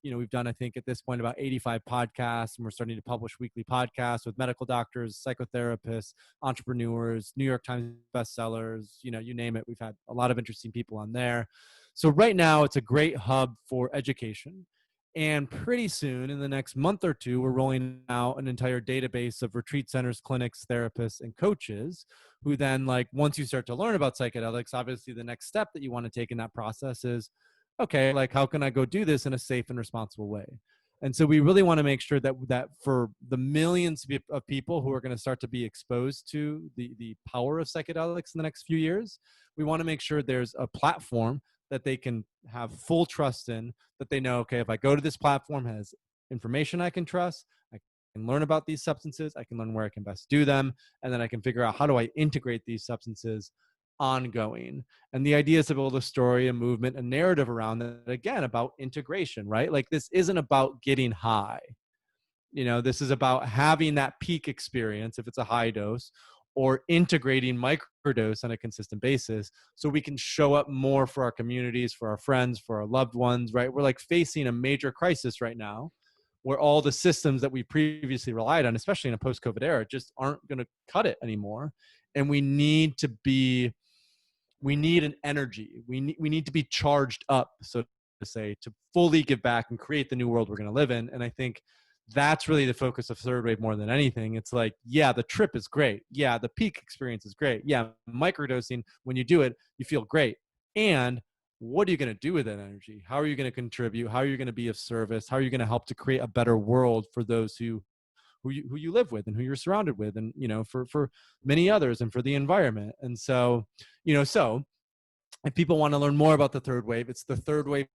We've done, I think at this point, about 85 podcasts, and we're starting to publish weekly podcasts with medical doctors, psychotherapists, entrepreneurs, New York Times bestsellers, you name it. We've had a lot of interesting people on there. So right now it's a great hub for education. And pretty soon, in the next month or two, we're rolling out an entire database of retreat centers, clinics, therapists, and coaches who then, like, once you start to learn about psychedelics, obviously the next step that you want to take in that process is, okay, like, how can I go do this in a safe and responsible way? And so we really want to make sure that for the millions of people who are going to start to be exposed to the power of psychedelics in the next few years, we want to make sure there's a platform that they can have full trust in, that they know, okay, if I go to this platform, it has information I can trust, I can learn about these substances, I can learn where I can best do them, and then I can figure out how do I integrate these substances ongoing. And the idea is to build a story, a movement, a narrative around that, again, about integration, right? Like, this isn't about getting high. This is about having that peak experience if it's a high dose, or integrating microdose on a consistent basis so we can show up more for our communities, for our friends, for our loved ones, right? We're like facing a major crisis right now where all the systems that we previously relied on, especially in a post-COVID era, just aren't going to cut it anymore. And we need an energy. We need to be charged up, so to say, to fully give back and create the new world we're going to live in. And I think that's really the focus of Third Wave more than anything. It's like, yeah, the trip is great. Yeah, the peak experience is great. Yeah, microdosing, when you do it, you feel great. And what are you going to do with that energy? How are you going to contribute? How are you going to be of service? How are you going to help to create a better world for those who you live with and who you're surrounded with, and for many others, and for the environment? And so if people want to learn more about the Third Wave, it's the thirdwave.co.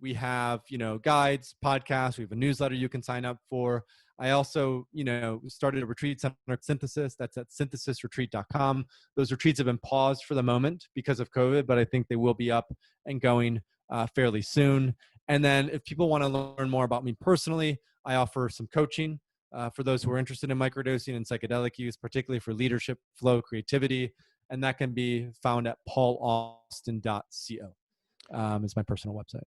We have guides, podcasts, we have a newsletter you can sign up for. I also started a retreat center, Synthesis. That's at synthesisretreat.com. Those retreats have been paused for the moment because of COVID, but I think they will be up and going fairly soon. And then if people want to learn more about me personally, I offer some coaching for those who are interested in microdosing and psychedelic use, particularly for leadership, flow, creativity. And that can be found at paulaustin.co. Is my personal website.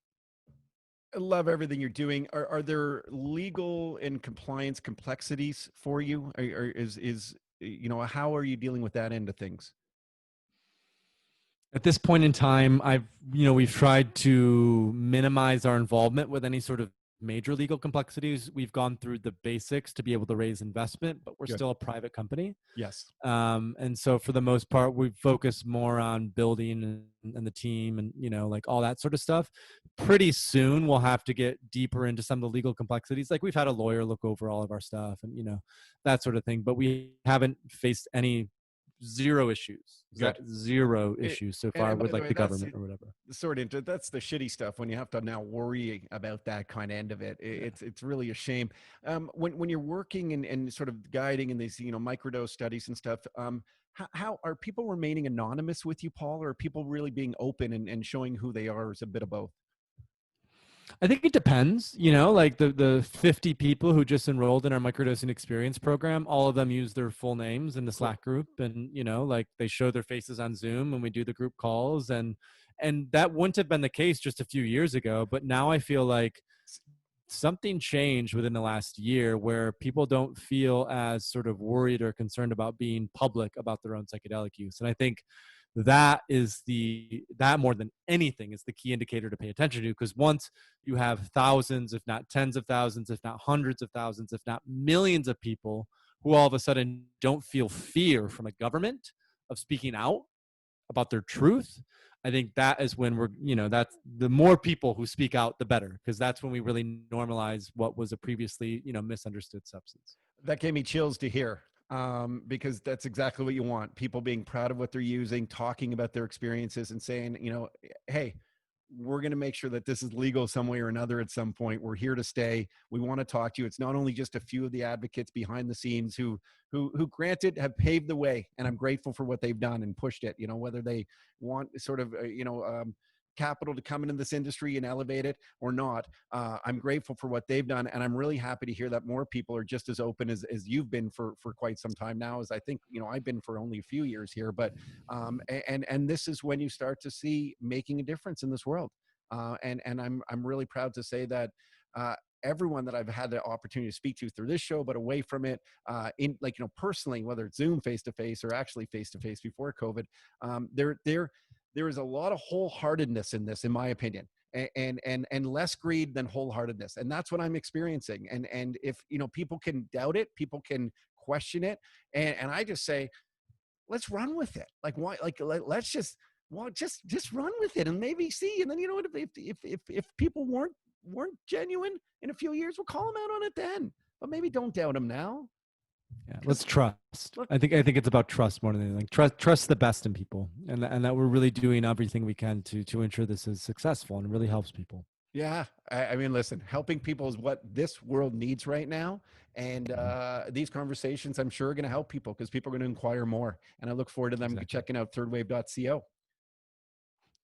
I love everything you're doing. Are there legal and compliance complexities for you? How are you dealing with that end of things? At this point in time, we've tried to minimize our involvement with any sort of major legal complexities. We've gone through the basics to be able to raise investment, but we're Good. still a private company. Yes. And so for the most part, we focus more on building and the team and, like all that sort of stuff. Pretty soon we'll have to get deeper into some of the legal complexities. Like we've had a lawyer look over all of our stuff and, that sort of thing, but we haven't faced any zero issues, Good. zero It, issues so far and by with the like way, the that's government or whatever. that's the shitty stuff when you have to now worry about that kind of end of it. Yeah. It's really a shame. When you're working and sort of guiding in these microdose studies and stuff, how are people remaining anonymous with you, Paul, or are people really being open and showing who they are? Is a bit of both? I think it depends, like the 50 people who just enrolled in our microdosing experience program, all of them use their full names in the Cool. Slack group, and like they show their faces on Zoom when we do the group calls, and that wouldn't have been the case just a few years ago, but now I feel like something changed within the last year where people don't feel as sort of worried or concerned about being public about their own psychedelic use. And I think that more than anything is the key indicator to pay attention to, because once you have thousands, if not tens of thousands, if not hundreds of thousands, if not millions of people who all of a sudden don't feel fear from a government of speaking out about their truth, I think that is when that's the more people who speak out, the better, because that's when we really normalize what was a previously, misunderstood substance. That gave me chills to hear, because that's exactly what you want. People being proud of what they're using, talking about their experiences and saying, hey, we're going to make sure that this is legal some way or another at some point. We're here to stay. We want to talk to you. It's not only just a few of the advocates behind the scenes who granted have paved the way, and I'm grateful for what they've done and pushed it, whether they want sort of, capital to come into this industry and elevate it or not. I'm grateful for what they've done. And I'm really happy to hear that more people are just as open as you've been for quite some time now, as I think, I've been for only a few years here, but, and this is when you start to see making a difference in this world. And I'm really proud to say that, everyone that I've had the opportunity to speak to through this show, but away from it, in like, personally, whether it's Zoom face-to-face or actually face-to-face before COVID, there is a lot of wholeheartedness in this, in my opinion, and less greed than wholeheartedness. And that's what I'm experiencing. And if, people can doubt it, people can question it. And I just say, let's run with it. Like, why, let's just, well, just run with it and maybe see. And then, what, if people weren't genuine in a few years, we'll call them out on it then, but maybe don't doubt them now. Yeah, let's trust. I think it's about trust more than anything. Trust the best in people, and that we're really doing everything we can to ensure this is successful and it really helps people. Yeah, I mean, listen, helping people is what this world needs right now, and these conversations, I'm sure, are going to help people because people are going to inquire more. And I look forward to them Exactly. checking out thirdwave.co.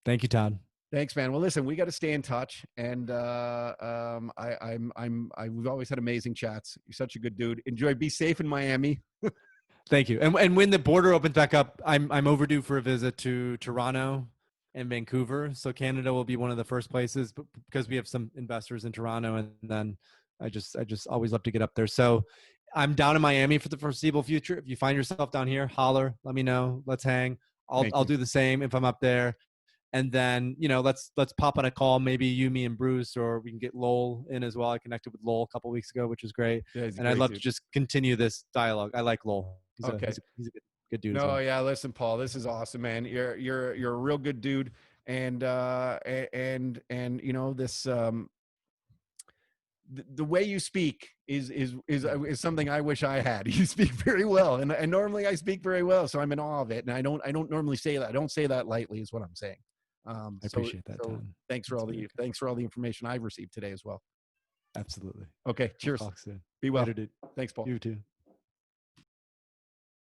Thank you, Todd. Thanks, man. Well, listen, we got to stay in touch, and we've always had amazing chats. You're such a good dude. Enjoy. Be safe in Miami. Thank you. And when the border opens back up, I'm overdue for a visit to Toronto and Vancouver. So Canada will be one of the first places, because we have some investors in Toronto, and then I just always love to get up there. So I'm down in Miami for the foreseeable future. If you find yourself down here, holler, let me know. Let's hang. I'll do the same if I'm up there. And then, let's pop on a call, maybe you, me, and Bruce, or we can get Lowell in as well. I connected with Lowell a couple of weeks ago, which is great. Yeah, And I'd love to just continue this dialogue. I like Lowell. He's okay. He's a good dude. No, as well. Yeah, listen, Paul, this is awesome, man. You're a real good dude. And this, the way you speak is something I wish I had. You speak very well, and normally I speak very well, so I'm in awe of it. And I don't normally say that. I don't say that lightly, is what I'm saying. I appreciate that, Todd. Thanks for all the information I've received today as well. Absolutely. Okay, cheers. We'll talk soon. Be well. Later, dude. Thanks, Paul. You too.